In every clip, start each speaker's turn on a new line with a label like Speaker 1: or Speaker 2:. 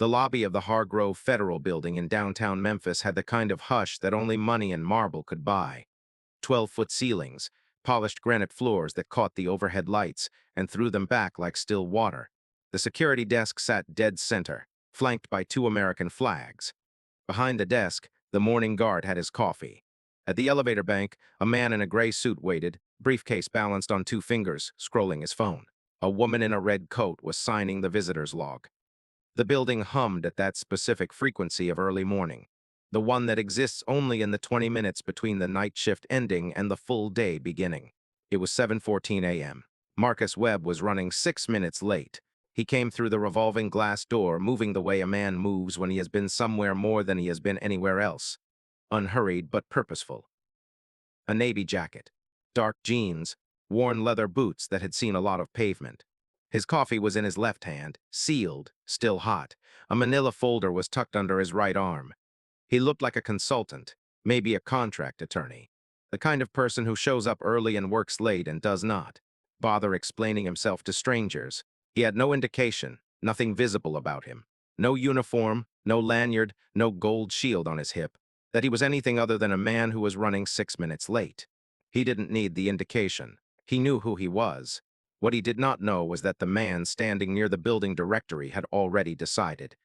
Speaker 1: The lobby of the Hargrove Federal Building in downtown Memphis had the kind of hush that only money and marble could buy. 12-foot ceilings, polished granite floors that caught the overhead lights and threw them back like still water. The security desk sat dead center, flanked by two American flags. Behind the desk, the morning guard had his coffee. At the elevator bank, a man in a gray suit waited, briefcase balanced on two fingers, scrolling his phone. A woman in a red coat was signing the visitor's log. The building hummed at that specific frequency of early morning, the one that exists only in the 20 minutes between the night shift ending and the full day beginning. It was 7:14 a.m. Marcus Webb was running 6 minutes late. He came through the revolving glass door, moving the way a man moves when he has been somewhere more than he has been anywhere else. Unhurried but purposeful. A navy jacket, dark jeans, worn leather boots that had seen a lot of pavement. His coffee was in his left hand, sealed, still hot. A manila folder was tucked under his right arm. He looked like a consultant, maybe a contract attorney. The kind of person who shows up early and works late and does not bother explaining himself to strangers. He had no indication, nothing visible about him. No uniform, no lanyard, no gold shield on his hip, that he was anything other than a man who was running 6 minutes late. He didn't need the indication. He knew who he was. What he did not know was that the man standing near the building directory had already decided.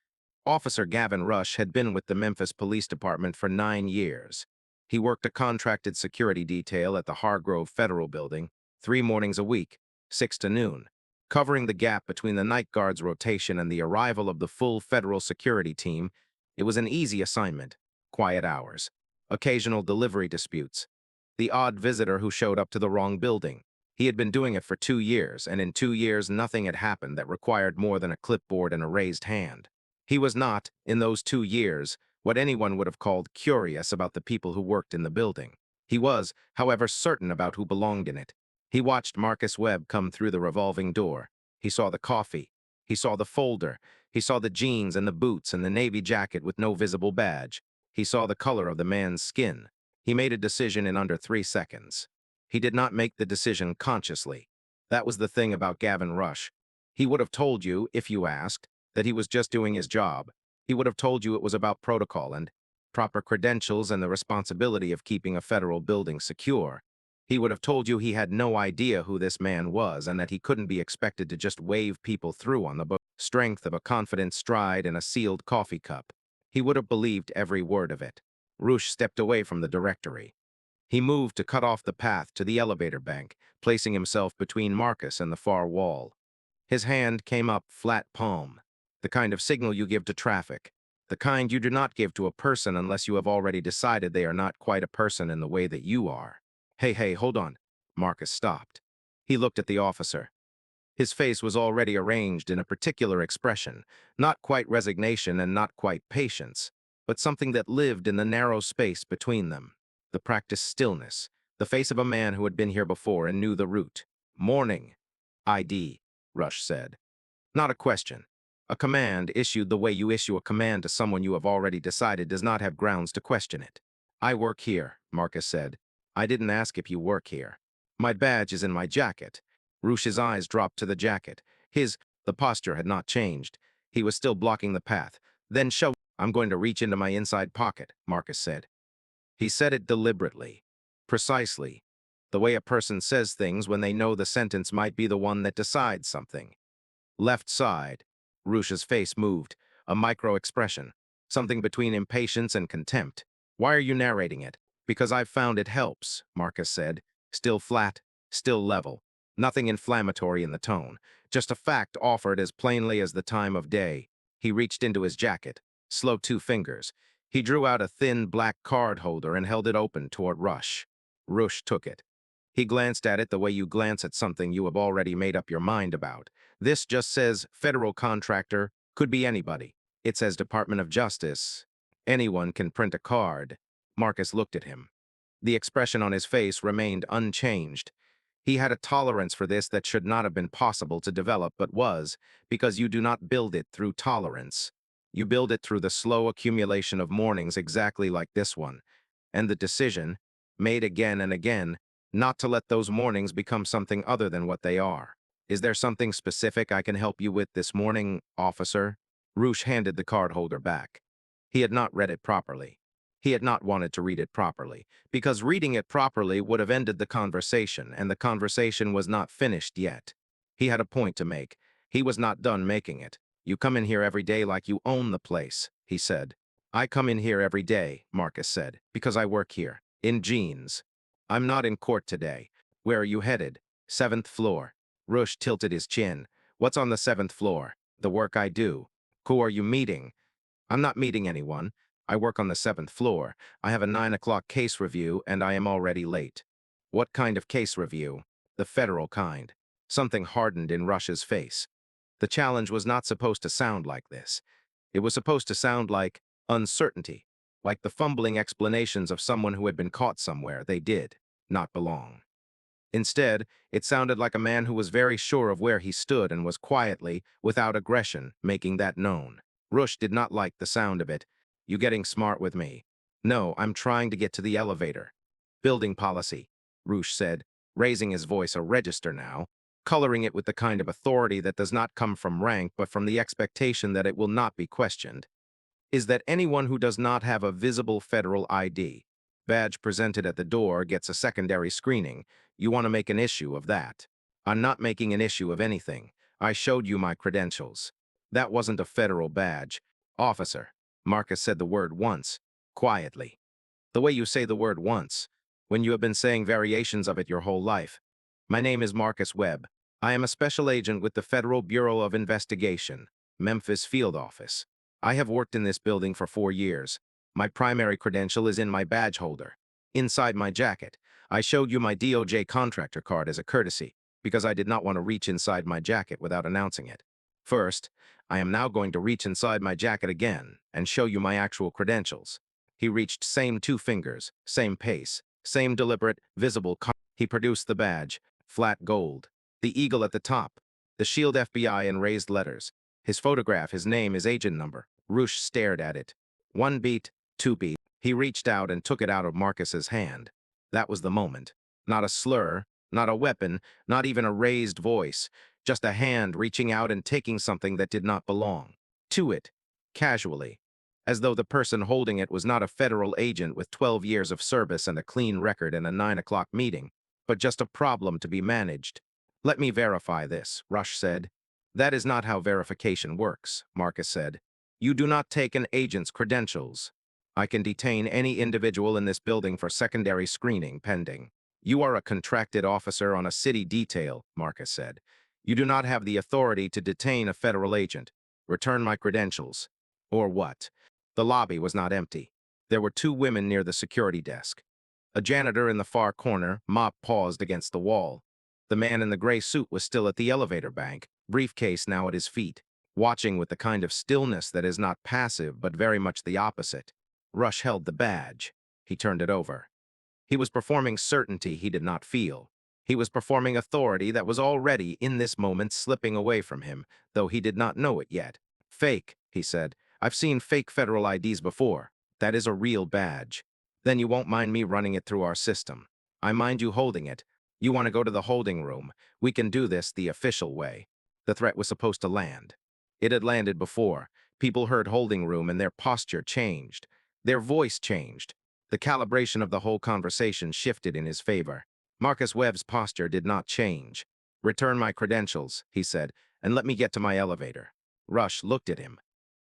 Speaker 1: Officer Gavin Rush had been with the Memphis Police Department for 9 years. He worked a contracted security detail at the Hargrove Federal Building, 3 mornings a week, 6 to noon, covering the gap between the night guard's rotation and the arrival of the full federal security team. It was an easy assignment. Quiet hours, occasional delivery disputes, the odd visitor who showed up to the wrong building. He had been doing it for 2 years, and in 2 years nothing had happened that required more than a clipboard and a raised hand. He was not, in those 2 years, what anyone would have called curious about the people who worked in the building. He was, however, certain about who belonged in it. He watched Marcus Webb come through the revolving door. He saw the coffee. He saw the folder. He saw the jeans and the boots and the navy jacket with no visible badge. He saw the color of the man's skin. He made a decision in under 3 seconds. He did not make the decision consciously. That was the thing about Gavin Rush. He would have told you, if you asked, that he was just doing his job. He would have told you it was about protocol and proper credentials and the responsibility of keeping a federal building secure. He would have told you he had no idea who this man was and that he couldn't be expected to just wave people through on the strength of a confident stride and a sealed coffee cup. He would have believed every word of it. Rush stepped away from the directory. He moved to cut off the path to the elevator bank, placing himself between Marcus and the far wall. His hand came up flat palm, the kind of signal you give to traffic, the kind you do not give to a person unless you have already decided they are not quite a person in the way that you are. Hey, hold on. Marcus stopped. He looked at the officer. His face was already arranged in a particular expression, not quite resignation and not quite patience, but something that lived in the narrow space between them. The practiced stillness, the face of a man who had been here before and knew the route. Morning. ID, Rush said. Not a question. A command issued the way you issue a command to someone you have already decided does not have grounds to question it. I work here, Marcus said. I didn't ask if you work here. My badge is in my jacket. Rush's eyes dropped to the jacket. The posture had not changed. He was still blocking the path. Then show. I'm going to reach into my inside pocket, Marcus said. He said it deliberately, precisely, the way a person says things when they know the sentence might be the one that decides something. Left side. Rush's face moved, a micro-expression, something between impatience and contempt. Why are you narrating it? Because I've found it helps, Marcus said, still flat, still level. Nothing inflammatory in the tone, just a fact offered as plainly as the time of day. He reached into his jacket, slow 2 fingers. He drew out a thin black card holder and held it open toward Rush. Rush took it. He glanced at it the way you glance at something you have already made up your mind about. This just says federal contractor, could be anybody. It says Department of Justice. Anyone can print a card. Marcus looked at him. The expression on his face remained unchanged. He had a tolerance for this that should not have been possible to develop but was, because you do not build it through tolerance. You build it through the slow accumulation of mornings exactly like this one, and the decision, made again and again, not to let those mornings become something other than what they are. Is there something specific I can help you with this morning, officer? Roosh handed the card holder back. He had not read it properly. He had not wanted to read it properly, because reading it properly would have ended the conversation, and the conversation was not finished yet. He had a point to make. He was not done making it. "You come in here every day like you own the place," he said. "I come in here every day," Marcus said, "because I work here. In jeans. I'm not in court today. Where are you headed?" "Seventh floor." Rush tilted his chin. "What's on the seventh floor?" "The work I do." "Who are you meeting?" "I'm not meeting anyone. I work on the seventh floor. I have a 9 o'clock case review, and I am already late." "What kind of case review?" "The federal kind." Something hardened in Rush's face. The challenge was not supposed to sound like this. It was supposed to sound like uncertainty, like the fumbling explanations of someone who had been caught somewhere they did not belong. Instead, it sounded like a man who was very sure of where he stood and was quietly, without aggression, making that known. Rush did not like the sound of it. "You getting smart with me?" "No, I'm trying to get to the elevator." "Building policy," Rush said, raising his voice a register now, coloring it with the kind of authority that does not come from rank but from the expectation that it will not be questioned, "is that anyone who does not have a visible federal ID badge presented at the door gets a secondary screening. You want to make an issue of that." "I'm not making an issue of anything. I showed you my credentials." "That wasn't a federal badge." "Officer." Marcus said the word once, quietly. "The way you say the word once, when you have been saying variations of it your whole life." "My name is Marcus Webb. I am a special agent with the Federal Bureau of Investigation, Memphis Field Office. I have worked in this building for 4 years. My primary credential is in my badge holder, inside my jacket. I showed you my DOJ contractor card as a courtesy, because I did not want to reach inside my jacket without announcing it. First, I am now going to reach inside my jacket again and show you my actual credentials." He reached same 2 fingers, same pace, same deliberate, visible. He produced the badge, flat gold, the eagle at the top, the shield FBI in raised letters. His photograph, his name, his agent number. Rush stared at it. 1 beat, 2 beat. He reached out and took it out of Marcus's hand. That was the moment. Not a slur, not a weapon, not even a raised voice, just a hand reaching out and taking something that did not belong to it, casually, as though the person holding it was not a federal agent with 12 years of service and a clean record and a 9 o'clock meeting, but just a problem to be managed. "Let me verify this," Rush said. "That is not how verification works," Marcus said. "You do not take an agent's credentials. I can detain any individual in this building for secondary screening pending." "You are a contracted officer on a city detail," Marcus said. "You do not have the authority to detain a federal agent. Return my credentials." "Or what?" The lobby was not empty. There were 2 women near the security desk. A janitor in the far corner, mop paused against the wall. The man in the gray suit was still at the elevator bank, briefcase now at his feet, watching with the kind of stillness that is not passive but very much the opposite. Rush held the badge. He turned it over. He was performing certainty he did not feel. He was performing authority that was already, in this moment, slipping away from him, though he did not know it yet. "Fake," he said. "I've seen fake federal IDs before. That is a real badge. Then you won't mind me running it through our system. I mind you holding it. You want to go to the holding room. We can do this the official way." The threat was supposed to land. It had landed before. People heard holding room and their posture changed. Their voice changed. The calibration of the whole conversation shifted in his favor. Marcus Webb's posture did not change. "Return my credentials," he said, "and let me get to my elevator." Rush looked at him.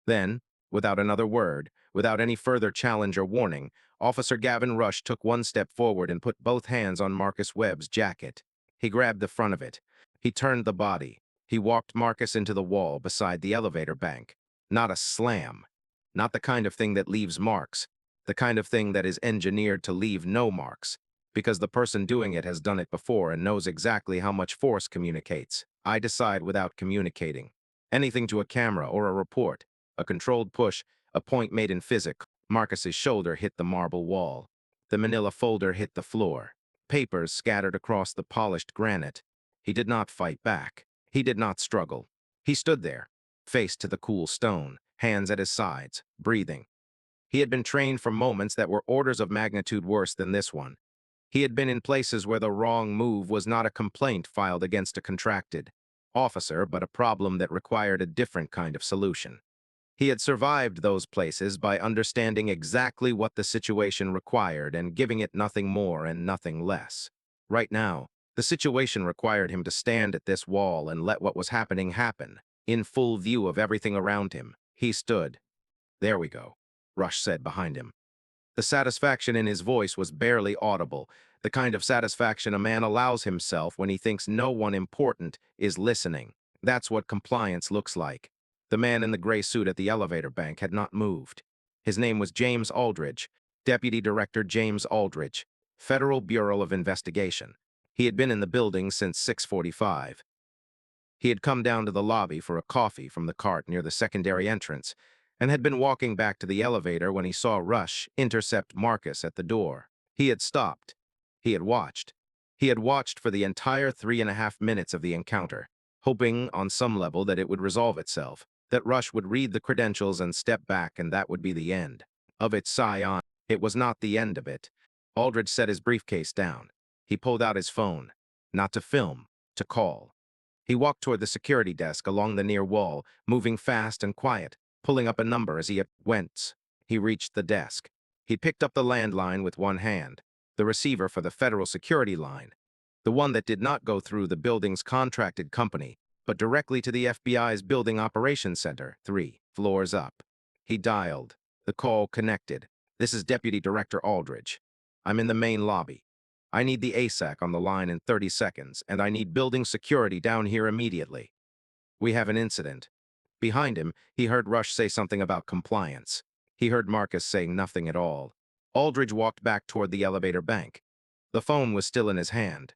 Speaker 1: Then, without another word, without any further challenge or warning, Officer Gavin Rush took 1 step forward and put both hands on Marcus Webb's jacket. He grabbed the front of it. He turned the body. He walked Marcus into the wall beside the elevator bank. Not a slam. Not the kind of thing that leaves marks. The kind of thing that is engineered to leave no marks. Because the person doing it has done it before and knows exactly how much force communicates. I decide without communicating. Anything to a camera or a report. A controlled push, a point made in physics. Marcus's shoulder hit the marble wall. The manila folder hit the floor. Papers scattered across the polished granite. He did not fight back. He did not struggle. He stood there, face to the cool stone, hands at his sides, breathing. He had been trained for moments that were orders of magnitude worse than this one. He had been in places where the wrong move was not a complaint filed against a contracted officer, but a problem that required a different kind of solution. He had survived those places by understanding exactly what the situation required and giving it nothing more and nothing less. Right now, the situation required him to stand at this wall and let what was happening happen, in full view of everything around him. He stood. "There we go," Rush said behind him. The satisfaction in his voice was barely audible, the kind of satisfaction a man allows himself when he thinks no one important is listening. That's what compliance looks like. The man in the gray suit at the elevator bank had not moved. His name was James Aldridge, Deputy Director James Aldridge, Federal Bureau of Investigation. He had been in the building since 6:45. He had come down to the lobby for a coffee from the cart near the secondary entrance, and had been walking back to the elevator when he saw Rush intercept Marcus at the door. He had stopped. He had watched. He had watched for the entire 3.5 minutes of the encounter, hoping on some level that it would resolve itself, that Rush would read the credentials and step back, and that would be the end of it. Scion. It was not the end of it. Aldridge set his briefcase down. He pulled out his phone, not to film, to call. He walked toward the security desk along the near wall, moving fast and quiet, pulling up a number as he went. He reached the desk. He picked up the landline with one hand, the receiver for the federal security line, the one that did not go through the building's contracted company, but directly to the FBI's Building Operations Center, 3 floors up. He dialed. The call connected. "This is Deputy Director Aldridge. I'm in the main lobby. I need the ASAC on the line in 30 seconds, and I need building security down here immediately. We have an incident." Behind him, he heard Rush say something about compliance. He heard Marcus saying nothing at all. Aldridge walked back toward the elevator bank. The phone was still in his hand.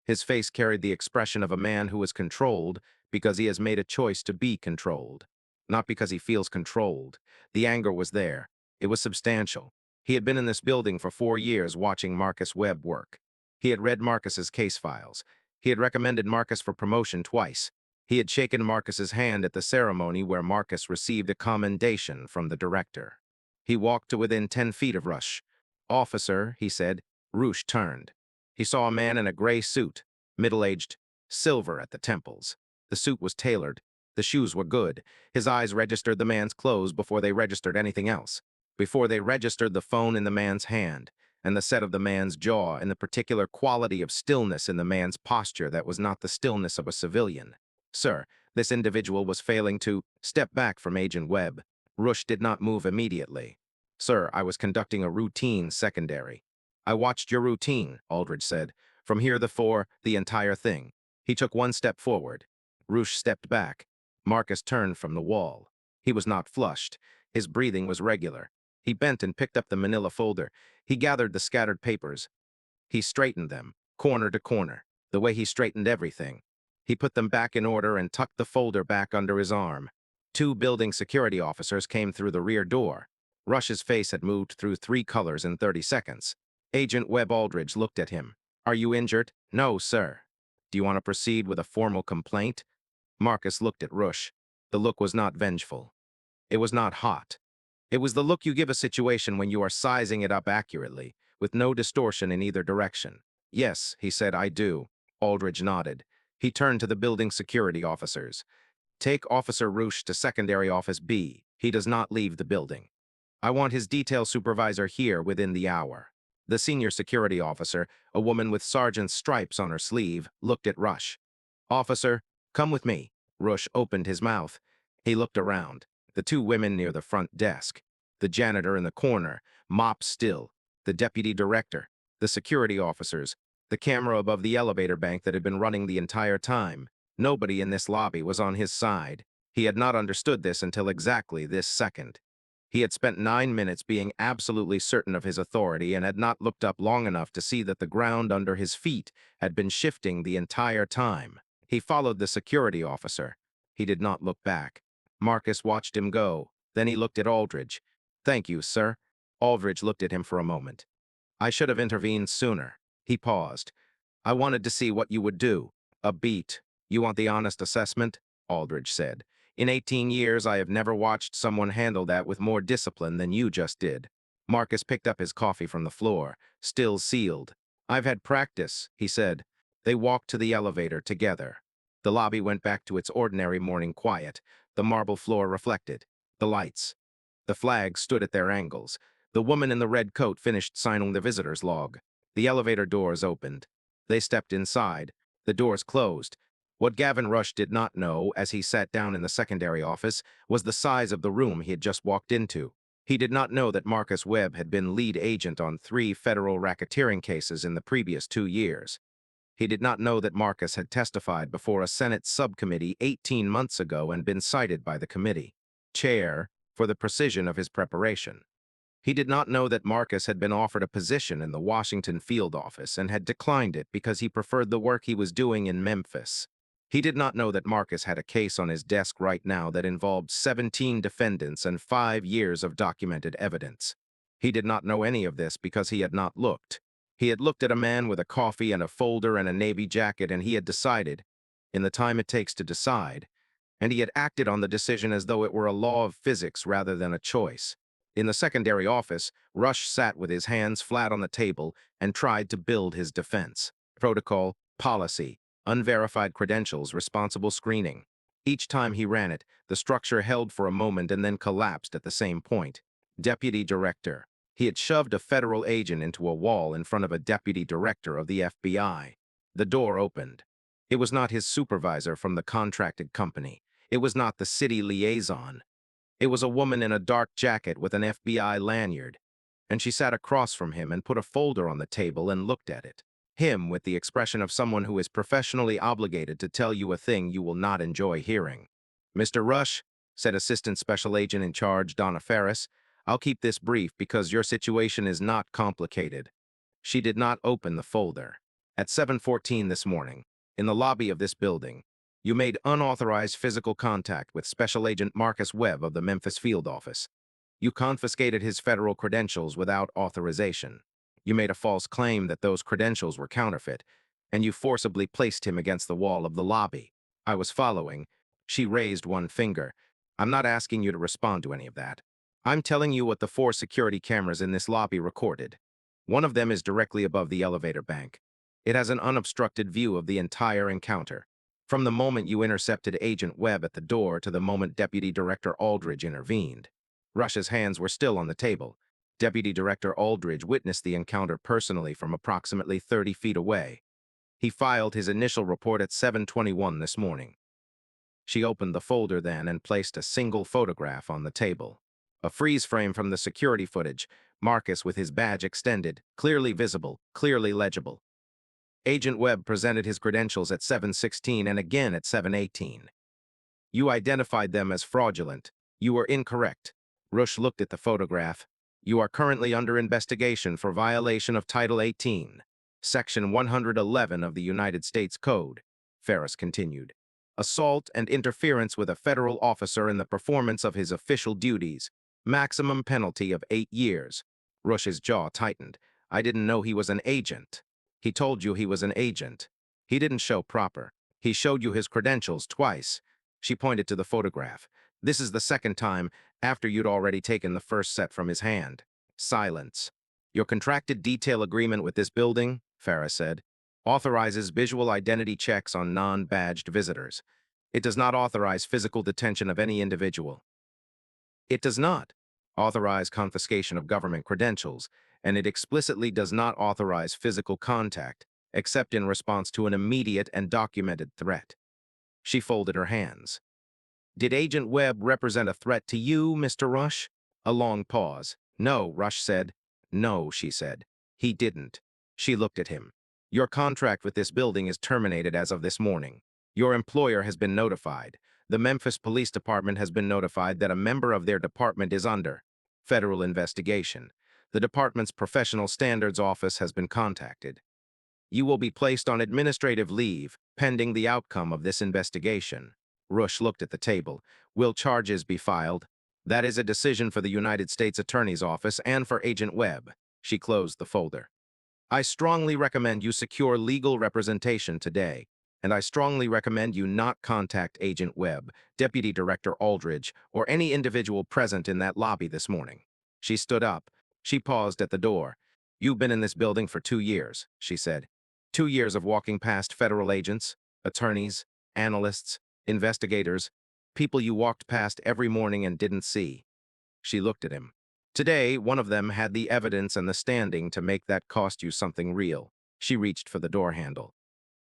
Speaker 1: His face carried the expression of a man who is controlled because he has made a choice to be controlled, not because he feels controlled. The anger was there. It was substantial. He had been in this building for 4 years watching Marcus Webb work. He had read Marcus's case files. He had recommended Marcus for promotion twice. He had shaken Marcus's hand at the ceremony where Marcus received a commendation from the director. He walked to within 10 feet of Rush. "Officer," he said. Rush turned. He saw a man in a gray suit, middle-aged, silver at the temples. The suit was tailored. The shoes were good. His eyes registered the man's clothes before they registered anything else, before they registered the phone in the man's hand, and the set of the man's jaw, and the particular quality of stillness in the man's posture that was not the stillness of a civilian. "Sir, this individual was failing to step back from Agent Webb." Rush did not move immediately. "Sir, I was conducting a routine secondary." "I watched your routine," Aldridge said. "From here the entire thing." He took one step forward. Rush stepped back. Marcus turned from the wall. He was not flushed. His breathing was regular. He bent and picked up the manila folder. He gathered the scattered papers. He straightened them, corner to corner, the way he straightened everything. He put them back in order and tucked the folder back under his arm. 2 building security officers came through the rear door. Rush's face had moved through 3 colors in 30 seconds. Agent Webb Aldridge looked at him. "Are you injured?" "No, sir." "Do you want to proceed with a formal complaint?" Marcus looked at Rush. The look was not vengeful. It was not hot. It was the look you give a situation when you are sizing it up accurately, with no distortion in either direction. "Yes," he said, "I do." Aldridge nodded. He turned to the building security officers. "Take Officer Rush to Secondary Office B. He does not leave the building. I want his detail supervisor here within the hour." The senior security officer, a woman with sergeant's stripes on her sleeve, looked at Rush. "Officer, come with me." Rush opened his mouth. He looked around. The 2 women near the front desk. The janitor in the corner, mop still. The deputy director. The security officers. The camera above the elevator bank that had been running the entire time. Nobody in this lobby was on his side. He had not understood this until exactly this second. He had spent 9 minutes being absolutely certain of his authority and had not looked up long enough to see that the ground under his feet had been shifting the entire time. He followed the security officer. He did not look back. Marcus watched him go. Then he looked at Aldridge. "Thank you, sir." Aldridge looked at him for a moment. "I should have intervened sooner." He paused. "I wanted to see what you would do." "A beat. You want the honest assessment?" Aldridge said. "In 18 years, I have never watched someone handle that with more discipline than you just did." Marcus picked up his coffee from the floor, still sealed. "I've had practice," he said. They walked to the elevator together. The lobby went back to its ordinary morning quiet. The marble floor reflected. The lights. The flags stood at their angles. The woman in the red coat finished signing the visitor's log. The elevator doors opened. They stepped inside. The doors closed. What Gavin Rush did not know, as he sat down in the secondary office, was the size of the room he had just walked into. He did not know that Marcus Webb had been lead agent on 3 federal racketeering cases in the previous 2 years. He did not know that Marcus had testified before a Senate subcommittee 18 months ago and been cited by the committee chair for the precision of his preparation. He did not know that Marcus had been offered a position in the Washington field office and had declined it because he preferred the work he was doing in Memphis. He did not know that Marcus had a case on his desk right now that involved 17 defendants and 5 years of documented evidence. He did not know any of this because he had not looked. He had looked at a man with a coffee and a folder and a navy jacket, and he had decided, in the time it takes to decide, and he had acted on the decision as though it were a law of physics rather than a choice. In the secondary office, Rush sat with his hands flat on the table and tried to build his defense. Protocol, policy, unverified credentials, responsible screening. Each time he ran it, the structure held for a moment and then collapsed at the same point. Deputy Director. He had shoved a federal agent into a wall in front of a deputy director of the FBI. The door opened. It was not his supervisor from the contracted company. It was not the city liaison. It was a woman in a dark jacket with an FBI lanyard, and she sat across from him and put a folder on the table and looked at it. Him with the expression of someone who is professionally obligated to tell you a thing you will not enjoy hearing. "Mr. Rush," said Assistant Special Agent in Charge Donna Ferris, "I'll keep this brief because your situation is not complicated." She did not open the folder. At 7:14 this morning, in the lobby of this building, you made unauthorized physical contact with Special Agent Marcus Webb of the Memphis field office. You confiscated his federal credentials without authorization. You made a false claim that those credentials were counterfeit, and you forcibly placed him against the wall of the lobby. I was following. She raised one finger. I'm not asking you to respond to any of that. I'm telling you what the 4 security cameras in this lobby recorded. One of them is directly above the elevator bank. It has an unobstructed view of the entire encounter, from the moment you intercepted Agent Webb at the door to the moment Deputy Director Aldridge intervened. Rush's hands were still on the table. Deputy Director Aldridge witnessed the encounter personally from approximately 30 feet away. He filed his initial report at 7:21 this morning. She opened the folder then and placed a single photograph on the table. A freeze frame from the security footage, Marcus with his badge extended, clearly visible, clearly legible. Agent Webb presented his credentials at 7:16 and again at 7:18. You identified them as fraudulent. You were incorrect. Rush looked at the photograph. You are currently under investigation for violation of Title 18, Section 111 of the United States Code, Ferris continued. Assault and interference with a federal officer in the performance of his official duties. Maximum penalty of 8 years. Rush's jaw tightened. I didn't know he was an agent. He told you he was an agent. He didn't show proper. He showed you his credentials twice. She pointed to the photograph. This is the second time, after you'd already taken the first set from his hand. Silence. Your contracted detail agreement with this building, Farah said, authorizes visual identity checks on non-badged visitors. It does not authorize physical detention of any individual. It does not authorize confiscation of government credentials, and it explicitly does not authorize physical contact, except in response to an immediate and documented threat. She folded her hands. Did Agent Webb represent a threat to you, Mr. Rush? A long pause. No, Rush said. No, she said. He didn't. She looked at him. Your contract with this building is terminated as of this morning. Your employer has been notified. The Memphis Police Department has been notified that a member of their department is under federal investigation. The department's Professional Standards Office has been contacted. You will be placed on administrative leave pending the outcome of this investigation. Rush looked at the table. Will charges be filed? That is a decision for the United States Attorney's Office and for Agent Webb. She closed the folder. I strongly recommend you secure legal representation today, and I strongly recommend you not contact Agent Webb, Deputy Director Aldridge, or any individual present in that lobby this morning. She stood up. She paused at the door. You've been in this building for 2 years, she said. 2 years of walking past federal agents, attorneys, analysts, investigators. People you walked past every morning and didn't see. She looked at him. Today, one of them had the evidence and the standing to make that cost you something real. She reached for the door handle.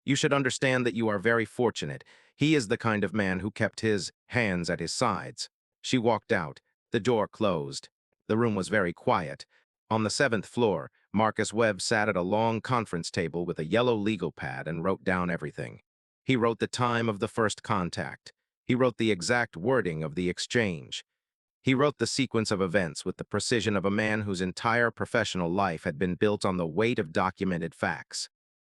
Speaker 1: You should understand that you are very fortunate. He is the kind of man who kept his hands at his sides. She walked out. The door closed. The room was very quiet. On the seventh floor, Marcus Webb sat at a long conference table with a yellow legal pad and wrote down everything. He wrote the time of the first contact. He wrote the exact wording of the exchange. He wrote the sequence of events with the precision of a man whose entire professional life had been built on the weight of documented facts,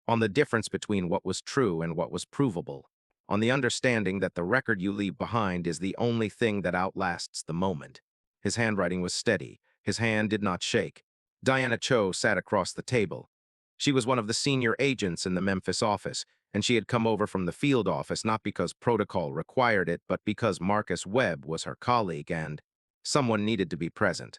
Speaker 1: on the difference between what was true and what was provable, on the understanding that the record you leave behind is the only thing that outlasts the moment. His handwriting was steady. His hand did not shake. Diana Cho sat across the table. She was one of the senior agents in the Memphis office, and she had come over from the field office not because protocol required it, but because Marcus Webb was her colleague and someone needed to be present.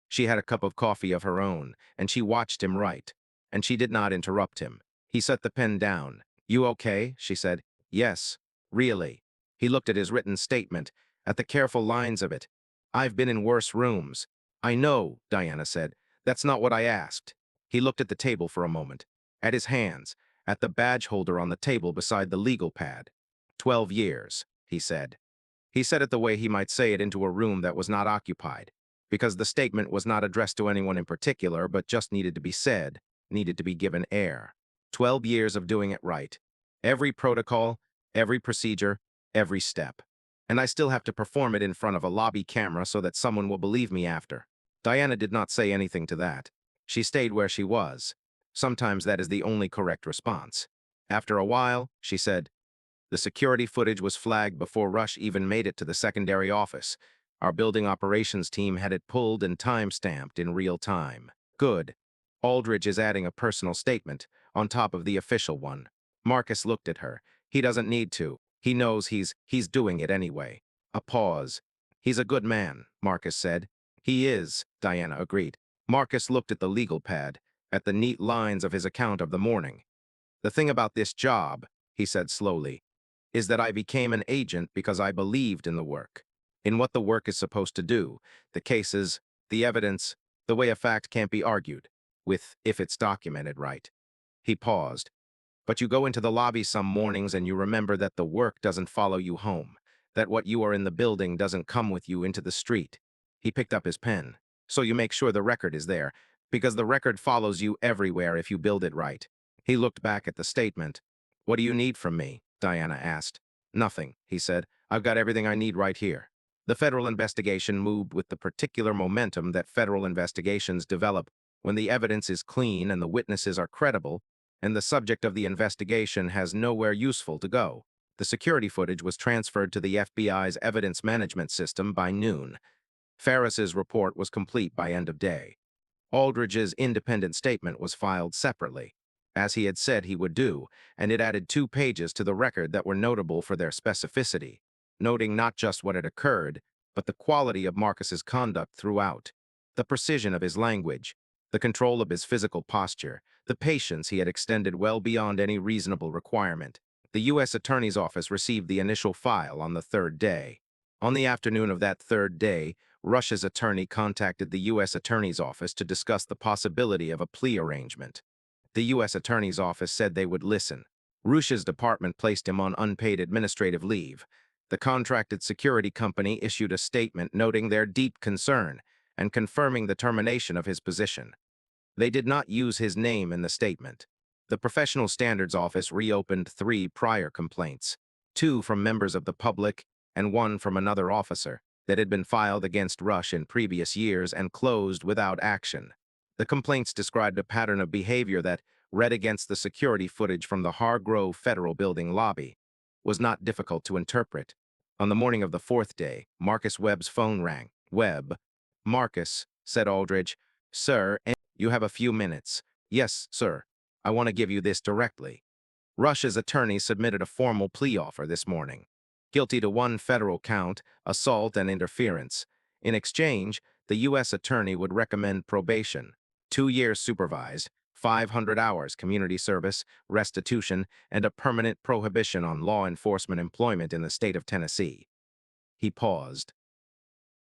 Speaker 1: She had a cup of coffee of her own, and she watched him write, and she did not interrupt him. He set the pen down. "You okay?" she said. "Yes, really." He looked at his written statement, at the careful lines of it. "I've been in worse rooms." "I know," Diana said. "That's not what I asked." He looked at the table for a moment, at his hands, at the badge holder on the table beside the legal pad. 12 years, he said. He said it the way he might say it into a room that was not occupied, because the statement was not addressed to anyone in particular, but just needed to be said, needed to be given air. 12 years of doing it right. Every protocol, every procedure, every step. And I still have to perform it in front of a lobby camera so that someone will believe me after. Diana did not say anything to that. She stayed where she was. Sometimes that is the only correct response. After a while, she said, "The security footage was flagged before Rush even made it to the secondary office. Our building operations team had it pulled and time-stamped in real time." Good. Aldridge is adding a personal statement on top of the official one. Marcus looked at her. He doesn't need to. He knows he's doing it anyway. A pause. "He's a good man," Marcus said. "He is," Diana agreed. Marcus looked at the legal pad, at the neat lines of his account of the morning. "The thing about this job," he said slowly, "is that I became an agent because I believed in the work, in what the work is supposed to do, the cases, the evidence, the way a fact can't be argued with if it's documented right." He paused. "But you go into the lobby some mornings and you remember that the work doesn't follow you home, that what you are in the building doesn't come with you into the street." He picked up his pen. "So you make sure the record is there, because the record follows you everywhere if you build it right." He looked back at the statement. "What do you need from me?" Diana asked. "Nothing," he said. "I've got everything I need right here." The federal investigation moved with the particular momentum that federal investigations develop when the evidence is clean and the witnesses are credible, and the subject of the investigation has nowhere useful to go. The security footage was transferred to the FBI's evidence management system by noon. Ferris's report was complete by end of day. Aldridge's independent statement was filed separately, as he had said he would do, and it added 2 pages to the record that were notable for their specificity, noting not just what had occurred, but the quality of Marcus's conduct throughout, the precision of his language, the control of his physical posture, the patience he had extended well beyond any reasonable requirement. The U.S. Attorney's Office received the initial file on the 3rd day. On the afternoon of that 3rd day, Rush's attorney contacted the U.S. Attorney's Office to discuss the possibility of a plea arrangement. The U.S. Attorney's Office said they would listen. Rush's department placed him on unpaid administrative leave. The contracted security company issued a statement noting their deep concern and confirming the termination of his position. They did not use his name in the statement. The Professional Standards Office reopened 3 prior complaints, 2 from members of the public and 1 from another officer, that had been filed against Rush in previous years and closed without action. The complaints described a pattern of behavior that, read against the security footage from the Hargrove Federal Building lobby, was not difficult to interpret. On the morning of the 4th day, Marcus Webb's phone rang. "Webb." "Marcus," said Aldridge. "Sir, you have a few minutes." "Yes, sir. I want to give you this directly." Rush's attorney submitted a formal plea offer this morning. Guilty to 1 federal count, assault and interference. In exchange, the U.S. attorney would recommend probation, 2 years supervised, 500 hours community service, restitution, and a permanent prohibition on law enforcement employment in the state of Tennessee. He paused.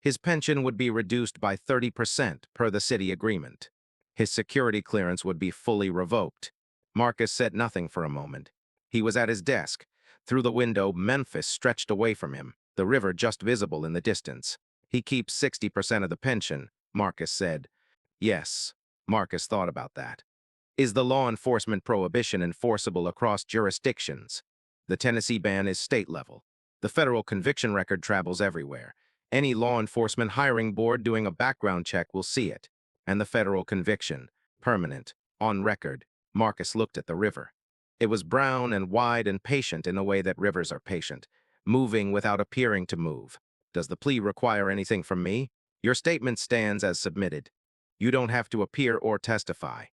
Speaker 1: His pension would be reduced by 30% per the city agreement. His security clearance would be fully revoked. Marcus said nothing for a moment. He was at his desk. Through the window, Memphis stretched away from him, the river just visible in the distance. He keeps 60% of the pension, Marcus said. Yes, Marcus thought about that. Is the law enforcement prohibition enforceable across jurisdictions? The Tennessee ban is state level. The federal conviction record travels everywhere. Any law enforcement hiring board doing a background check will see it. And the federal conviction, permanent, on record. Marcus looked at the river. It was brown and wide and patient in the way that rivers are patient, moving without appearing to move. Does the plea require anything from me? Your statement stands as submitted. You don't have to appear or testify.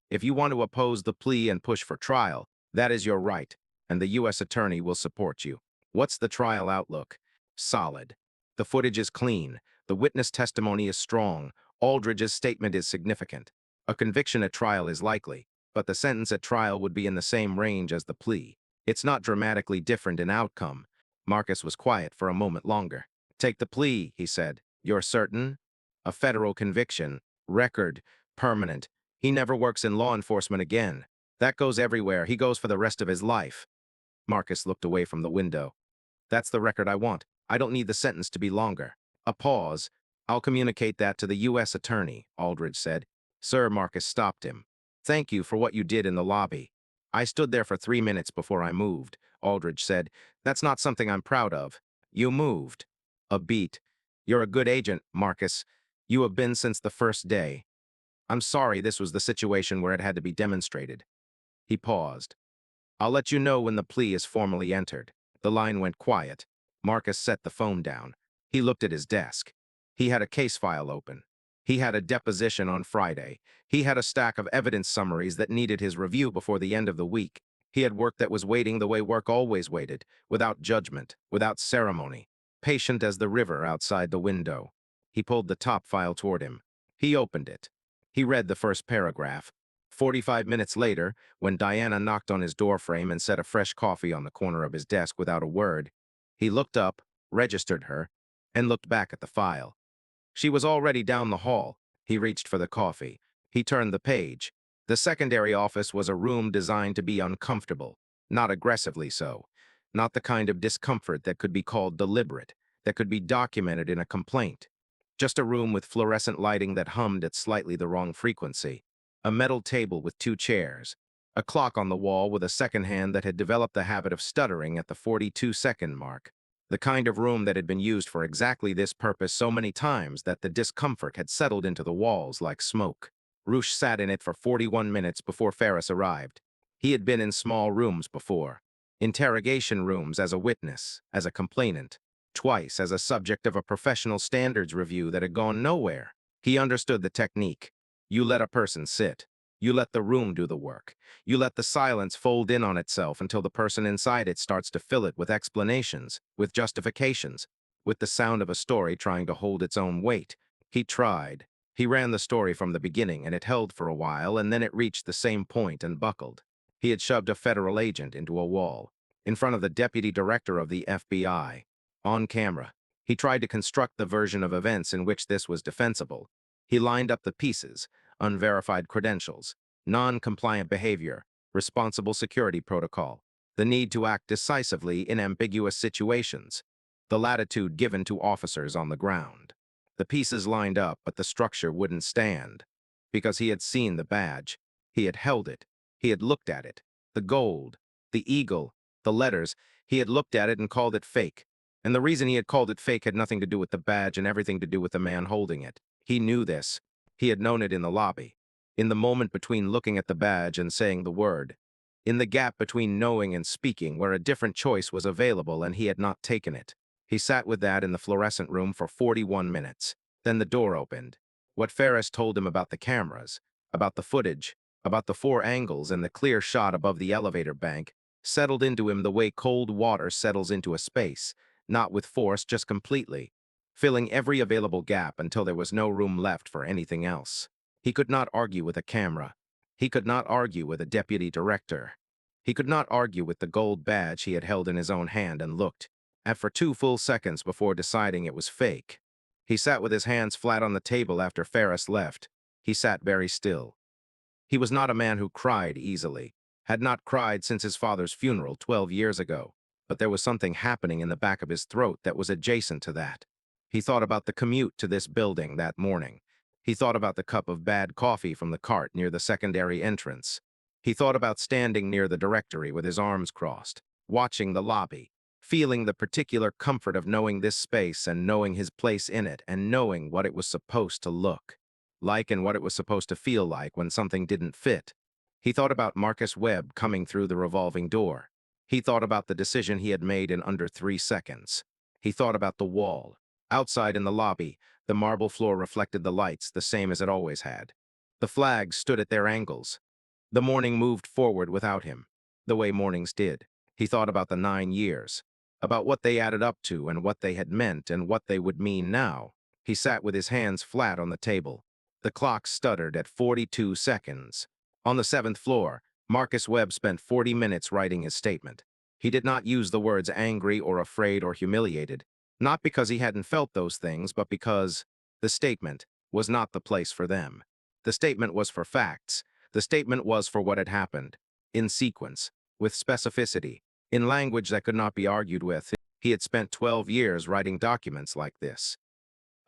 Speaker 1: If you want to oppose the plea and push for trial, that is your right, and the U.S. Attorney will support you. What's the trial outlook? Solid. The footage is clean. The witness testimony is strong. Aldridge's statement is significant. A conviction at trial is likely, but the sentence at trial would be in the same range as the plea. It's not dramatically different in outcome. Marcus was quiet for a moment longer. Take the plea, he said. You're certain? A federal conviction. Record. Permanent. He never works in law enforcement again. That goes everywhere. He goes for the rest of his life. Marcus looked away from the window. That's the record I want. I don't need the sentence to be longer. A pause. I'll communicate that to the U.S. Attorney, Aldridge said. Sir, Marcus stopped him. Thank you for what you did in the lobby. I stood there for 3 minutes before I moved, Aldridge said. That's not something I'm proud of. You moved. A beat. You're a good agent, Marcus. You have been since the first day. I'm sorry this was the situation where it had to be demonstrated. He paused. I'll let you know when the plea is formally entered. The line went quiet. Marcus set the phone down. He looked at his desk. He had a case file open. He had a deposition on Friday. He had a stack of evidence summaries that needed his review before the end of the week. He had work that was waiting the way work always waited, without judgment, without ceremony, patient as the river outside the window. He pulled the top file toward him. He opened it. He read the first paragraph. 45 minutes later, when Diana knocked on his doorframe and set a fresh coffee on the corner of his desk without a word, he looked up, registered her, and looked back at the file. She was already down the hall. He reached for the coffee. He turned the page. The secondary office was a room designed to be uncomfortable, not aggressively so, not the kind of discomfort that could be called deliberate, that could be documented in a complaint. Just a room with fluorescent lighting that hummed at slightly the wrong frequency. A metal table with 2 chairs. A clock on the wall with a second hand that had developed the habit of stuttering at the 42-second mark. The kind of room that had been used for exactly this purpose so many times that the discomfort had settled into the walls like smoke. Roosh sat in it for 41 minutes before Ferris arrived. He had been in small rooms before. Interrogation rooms as a witness, as a complainant. Twice as a subject of a professional standards review that had gone nowhere. He understood the technique. You let a person sit. You let the room do the work. You let the silence fold in on itself until the person inside it starts to fill it with explanations, with justifications, with the sound of a story trying to hold its own weight. He tried. He ran the story from the beginning, and it held for a while, and then it reached the same point and buckled. He had shoved a federal agent into a wall, in front of the deputy director of the FBI. On camera, he tried to construct the version of events in which this was defensible. He lined up the pieces, unverified credentials, non-compliant behavior, responsible security protocol, the need to act decisively in ambiguous situations, the latitude given to officers on the ground. The pieces lined up, but the structure wouldn't stand. Because he had seen the badge. He had held it. He had looked at it. The gold, the eagle, the letters. He had looked at it and called it fake. And the reason he had called it fake had nothing to do with the badge and everything to do with the man holding it. He knew this. He had known it in the lobby. In the moment between looking at the badge and saying the word. In the gap between knowing and speaking where a different choice was available and he had not taken it. He sat with that in the fluorescent room for 41 minutes. Then the door opened. What Ferris told him about the cameras, about the footage, about the 4 angles and the clear shot above the elevator bank, settled into him the way cold water settles into a space. Not with force, just completely, filling every available gap until there was no room left for anything else. He could not argue with a camera. He could not argue with a deputy director. He could not argue with the gold badge he had held in his own hand and looked. and for 2 full seconds before deciding it was fake. He sat with his hands flat on the table after Ferris left. He sat very still. He was not a man who cried easily, had not cried since his father's funeral 12 years ago, but there was something happening in the back of his throat that was adjacent to that. He thought about the commute to this building that morning. He thought about the cup of bad coffee from the cart near the secondary entrance. He thought about standing near the directory with his arms crossed, watching the lobby, feeling the particular comfort of knowing this space and knowing his place in it and knowing what it was supposed to look like and what it was supposed to feel like when something didn't fit. He thought about Marcus Webb coming through the revolving door. He thought about the decision he had made in under 3 seconds. He thought about the wall. Outside in the lobby, the marble floor reflected the lights the same as it always had. The flags stood at their angles. The morning moved forward without him, the way mornings did. He thought about the 9 years, about what they added up to and what they had meant and what they would mean now. He sat with his hands flat on the table. The clock stuttered at 42 seconds. On the 7th floor, Marcus Webb spent 40 minutes writing his statement. He did not use the words angry or afraid or humiliated, not because he hadn't felt those things, but because the statement was not the place for them. The statement was for facts. The statement was for what had happened, in sequence, with specificity, in language that could not be argued with. He had spent 12 years writing documents like this,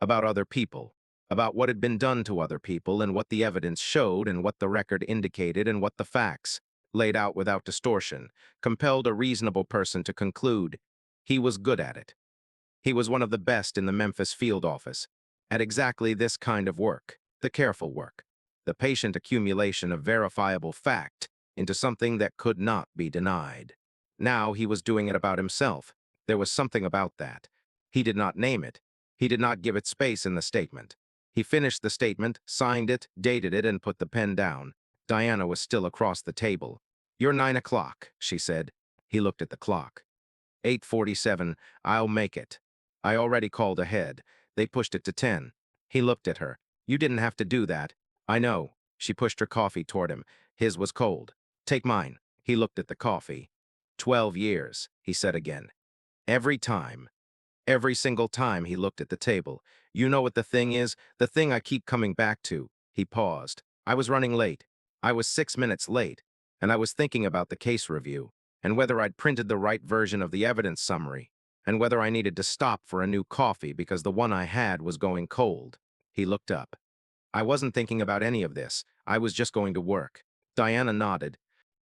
Speaker 1: about other people, about what had been done to other people and what the evidence showed and what the record indicated and what the facts, laid out without distortion, compelled a reasonable person to conclude he was good at it. He was one of the best in the Memphis field office, at exactly this kind of work, the careful work, the patient accumulation of verifiable fact into something that could not be denied. Now he was doing it about himself. There was something about that. He did not name it. He did not give it space in the statement. He finished the statement, signed it, dated it, and put the pen down. Diana was still across the table. "You're 9 o'clock," she said. He looked at the clock. 8:47, I'll make it. I already called ahead. They pushed it to 10. He looked at her. You didn't have to do that. I know. She pushed her coffee toward him. His was cold. Take mine. He looked at the coffee. 12 years, he said again. Every time. Every single time he looked at the table. You know what the thing is? The thing I keep coming back to. He paused. I was running late. I was 6 minutes late. And I was thinking about the case review, and whether I'd printed the right version of the evidence summary, and whether I needed to stop for a new coffee because the one I had was going cold. He looked up. I wasn't thinking about any of this. I was just going to work. Diana nodded.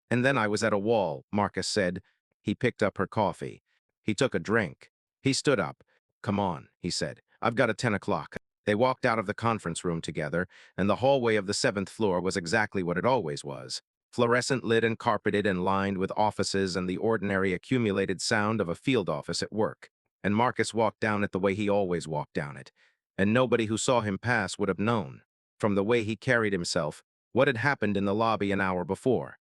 Speaker 1: And then I was at a wall, Marcus said. He picked up her coffee. He took a drink. He stood up. Come on, he said. I've got a 10 o'clock. They walked out of the conference room together, and the hallway of the 7th floor was exactly what it always was. Fluorescent lit and carpeted and lined with offices and the ordinary accumulated sound of a field office at work. And Marcus walked down it the way he always walked down it. And nobody who saw him pass would have known, from the way he carried himself, what had happened in the lobby an hour before.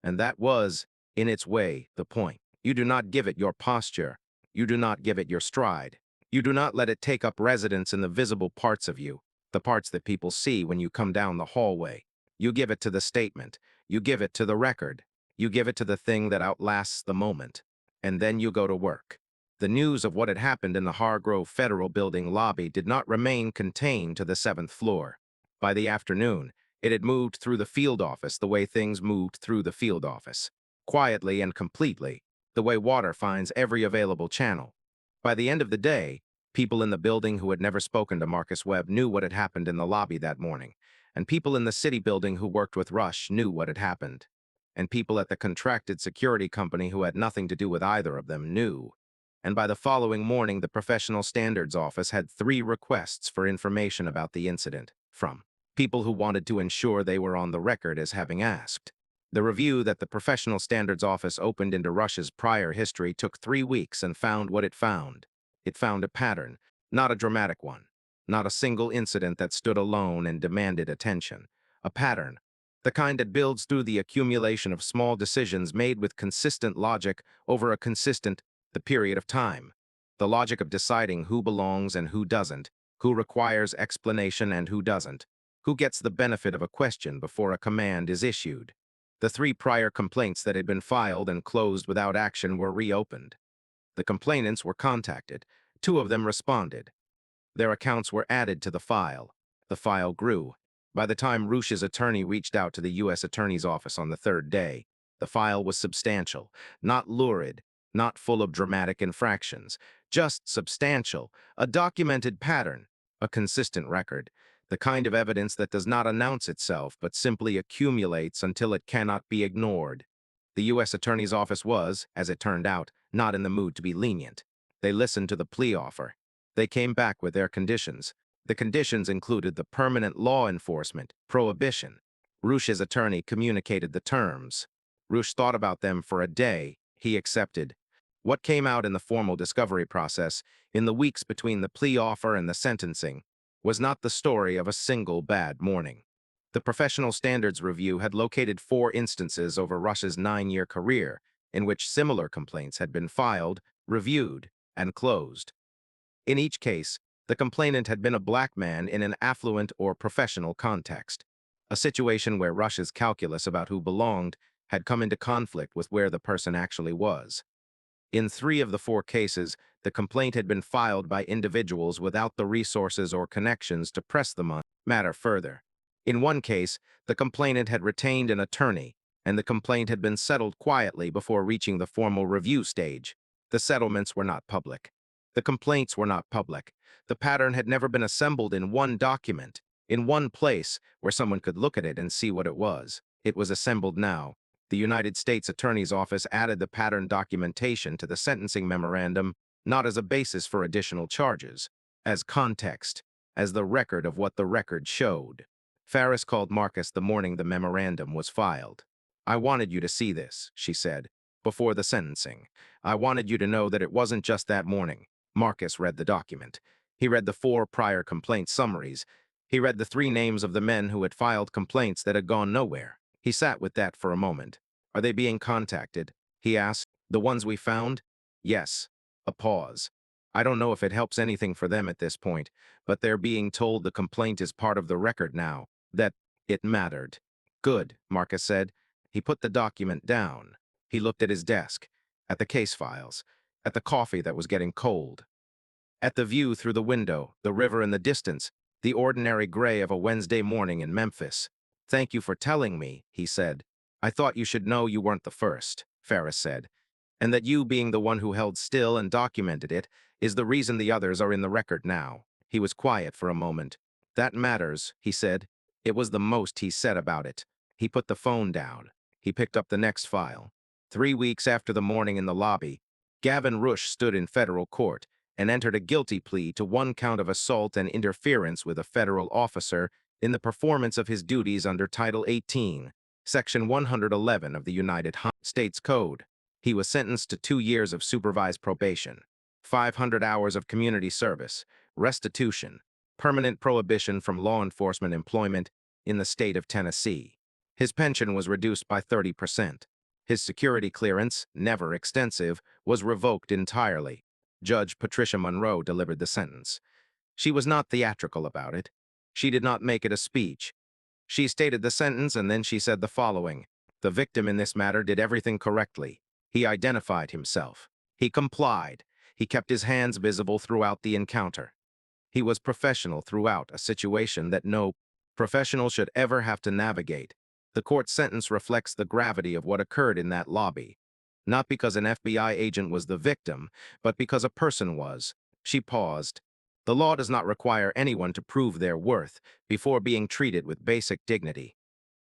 Speaker 1: And that was, in its way, the point. You do not give it your posture. You do not give it your stride. You do not let it take up residence in the visible parts of you, the parts that people see when you come down the hallway. You give it to the statement. You give it to the record. You give it to the thing that outlasts the moment. And then you go to work. The news of what had happened in the Hargrove Federal Building lobby did not remain contained to the 7th floor. By the afternoon, it had moved through the field office the way things moved through the field office, quietly and completely, the way water finds every available channel. By the end of the day, people in the building who had never spoken to Marcus Webb knew what had happened in the lobby that morning, and people in the city building who worked with Rush knew what had happened, and people at the contracted security company who had nothing to do with either of them knew. And by the following morning, the Professional Standards Office had 3 requests for information about the incident from people who wanted to ensure they were on the record as having asked. The review that the Professional Standards Office opened into Rush's prior history took 3 weeks and found what it found. It found a pattern, not a dramatic one, not a single incident that stood alone and demanded attention. A pattern, the kind that builds through the accumulation of small decisions made with consistent logic over a consistent the period of time. The logic of deciding who belongs and who doesn't, who requires explanation and who doesn't, who gets the benefit of a question before a command is issued. The 3 prior complaints that had been filed and closed without action were reopened. The complainants were contacted. Two of them responded. Their accounts were added to the file. The file grew. By the time Rush's attorney reached out to the U.S. Attorney's Office on the third day, the file was substantial, not lurid, not full of dramatic infractions, just substantial, a documented pattern, a consistent record, the kind of evidence that does not announce itself but simply accumulates until it cannot be ignored. The U.S. Attorney's Office was, as it turned out, not in the mood to be lenient. They listened to the plea offer. They came back with their conditions. The conditions included the permanent law enforcement, prohibition. Rush's attorney communicated the terms. Rush thought about them for a day. He accepted. What came out in the formal discovery process, in the weeks between the plea offer and the sentencing, was not the story of a single bad morning. The Professional Standards Review had located 4 instances over Rush's 9-year career in which similar complaints had been filed, reviewed, and closed. In each case, the complainant had been a black man in an affluent or professional context, a situation where Rush's calculus about who belonged had come into conflict with where the person actually was. In 3 of the 4 cases, the complaint had been filed by individuals without the resources or connections to press the matter further. In one case, the complainant had retained an attorney, and the complaint had been settled quietly before reaching the formal review stage. The settlements were not public. The complaints were not public. The pattern had never been assembled in one document, in one place where someone could look at it and see what it was. It was assembled now. The United States Attorney's Office added the pattern documentation to the sentencing memorandum, not as a basis for additional charges, as context, as the record of what the record showed. Ferris called Marcus the morning the memorandum was filed. "I wanted you to see this," she said, "before the sentencing. I wanted you to know that it wasn't just that morning." Marcus read the document. He read the 4 prior complaint summaries. He read the 3 names of the men who had filed complaints that had gone nowhere. He sat with that for a moment. "Are they being contacted?" he asked. "The ones we found?" "Yes." A pause. "I don't know if it helps anything for them at this point, but they're being told the complaint is part of the record now, that it mattered." "Good," Marcus said. He put the document down. He looked at his desk, at the case files, at the coffee that was getting cold, at the view through the window, the river in the distance, the ordinary gray of a Wednesday morning in Memphis. "Thank you for telling me," he said. "I thought you should know you weren't the first," Ferris said, "and that you being the one who held still and documented it is the reason the others are in the record now." He was quiet for a moment. "That matters," he said. It was the most he said about it. He put the phone down. He picked up the next file. 3 weeks after the morning in the lobby, Gavin Rush stood in federal court and entered a guilty plea to 1 count of assault and interference with a federal officer in the performance of his duties under Title 18, Section 111 of the United States Code. He was sentenced to 2 years of supervised probation, 500 hours of community service, restitution, permanent prohibition from law enforcement employment in the state of Tennessee. His pension was reduced by 30%. His security clearance, never extensive, was revoked entirely. Judge Patricia Monroe delivered the sentence. She was not theatrical about it. She did not make it a speech. She stated the sentence and then she said the following: "The victim in this matter did everything correctly. He identified himself. He complied. He kept his hands visible throughout the encounter. He was professional throughout a situation that no professional should ever have to navigate." The court sentence reflects the gravity of what occurred in that lobby. Not because an FBI agent was the victim, but because a person was. She paused. The law does not require anyone to prove their worth before being treated with basic dignity.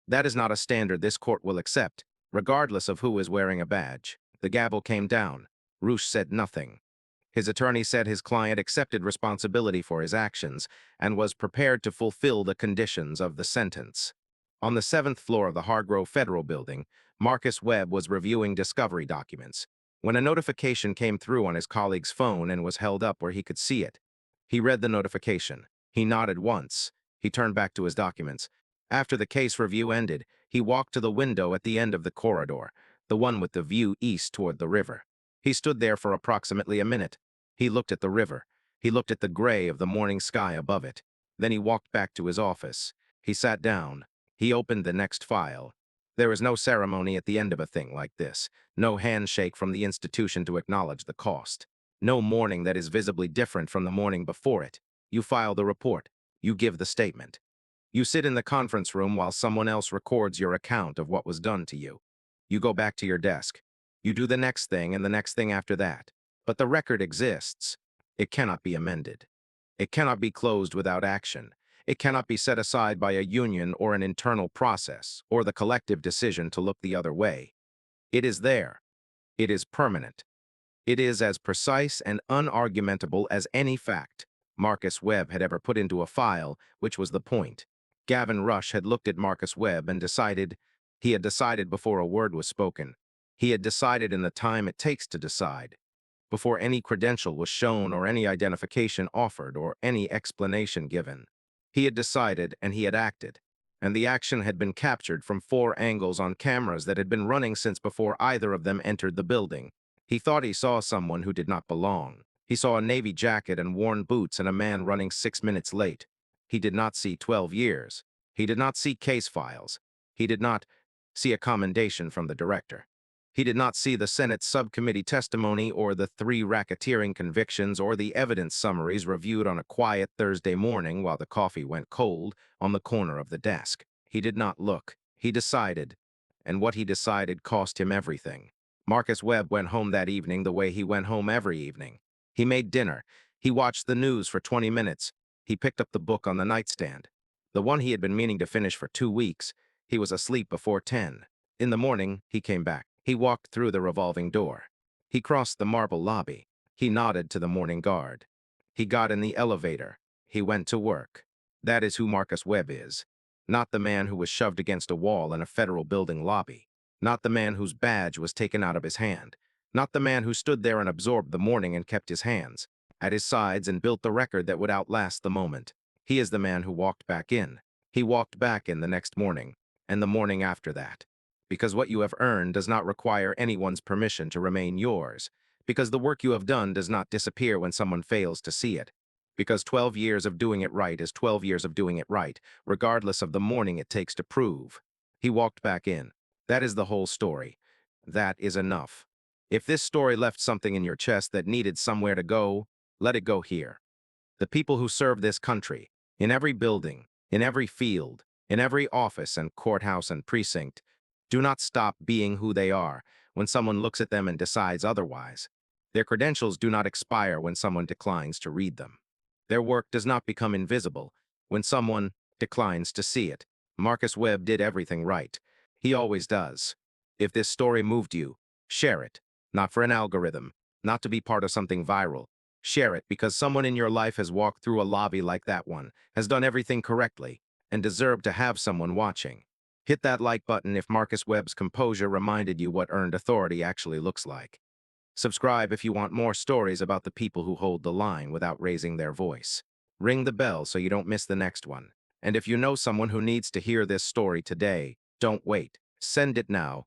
Speaker 1: That is not a standard this court will accept, regardless of who is wearing a badge. The gavel came down. Rush said nothing. His attorney said his client accepted responsibility for his actions and was prepared to fulfill the conditions of the sentence. On the 7th floor of the Hargrove Federal Building, Marcus Webb was reviewing discovery documents when a notification came through on his colleague's phone and was held up where he could see it. He read the notification. He nodded once. He turned back to his documents. After the case review ended, he walked to the window at the end of the corridor, the one with the view east toward the river. He stood there for approximately a minute. He looked at the river. He looked at the gray of the morning sky above it. Then he walked back to his office. He sat down. He opened the next file. There is no ceremony at the end of a thing like this, no handshake from the institution to acknowledge the cost, no morning that is visibly different from the morning before it. You file the report. You give the statement. You sit in the conference room while someone else records your account of what was done to you. You go back to your desk. You do the next thing and the next thing after that. But the record exists. It cannot be amended. It cannot be closed without action. It cannot be set aside by a union or an internal process or the collective decision to look the other way. It is there. It is permanent. It is as precise and unargumentable as any fact Marcus Webb had ever put into a file, which was the point. Gavin Rush had looked at Marcus Webb and decided. He had decided before a word was spoken. He had decided in the time it takes to decide, before any credential was shown or any identification offered or any explanation given. He had decided and he had acted, and the action had been captured from 4 angles on cameras that had been running since before either of them entered the building. He thought he saw someone who did not belong. He saw a navy jacket and worn boots and a man running 6 minutes late. He did not see 12 years. He did not see case files. He did not see a commendation from the director. He did not see the Senate subcommittee testimony or the 3 racketeering convictions or the evidence summaries reviewed on a quiet Thursday morning while the coffee went cold on the corner of the desk. He did not look. He decided, and what he decided cost him everything. Marcus Webb went home that evening the way he went home every evening. He made dinner. He watched the news for 20 minutes. He picked up the book on the nightstand, the one he had been meaning to finish for 2 weeks. He was asleep before 10. In the morning, he came back. He walked through the revolving door. He crossed the marble lobby. He nodded to the morning guard. He got in the elevator. He went to work. That is who Marcus Webb is. Not the man who was shoved against a wall in a federal building lobby. Not the man whose badge was taken out of his hand. Not the man who stood there and absorbed the morning and kept his hands at his sides and built the record that would outlast the moment. He is the man who walked back in. He walked back in the next morning, and the morning after that. Because what you have earned does not require anyone's permission to remain yours. Because the work you have done does not disappear when someone fails to see it. Because 12 years of doing it right is 12 years of doing it right, regardless of the morning it takes to prove. He walked back in. That is the whole story. That is enough. If this story left something in your chest that needed somewhere to go, let it go here. The people who serve this country, in every building, in every field, in every office and courthouse and precinct, do not stop being who they are when someone looks at them and decides otherwise. Their credentials do not expire when someone declines to read them. Their work does not become invisible when someone declines to see it. Marcus Webb did everything right. He always does. If this story moved you, share it. Not for an algorithm, not to be part of something viral. Share it because someone in your life has walked through a lobby like that one, has done everything correctly, and deserved to have someone watching. Hit that like button if Marcus Webb's composure reminded you what earned authority actually looks like. Subscribe if you want more stories about the people who hold the line without raising their voice. Ring the bell so you don't miss the next one. And if you know someone who needs to hear this story today, don't wait. Send it now.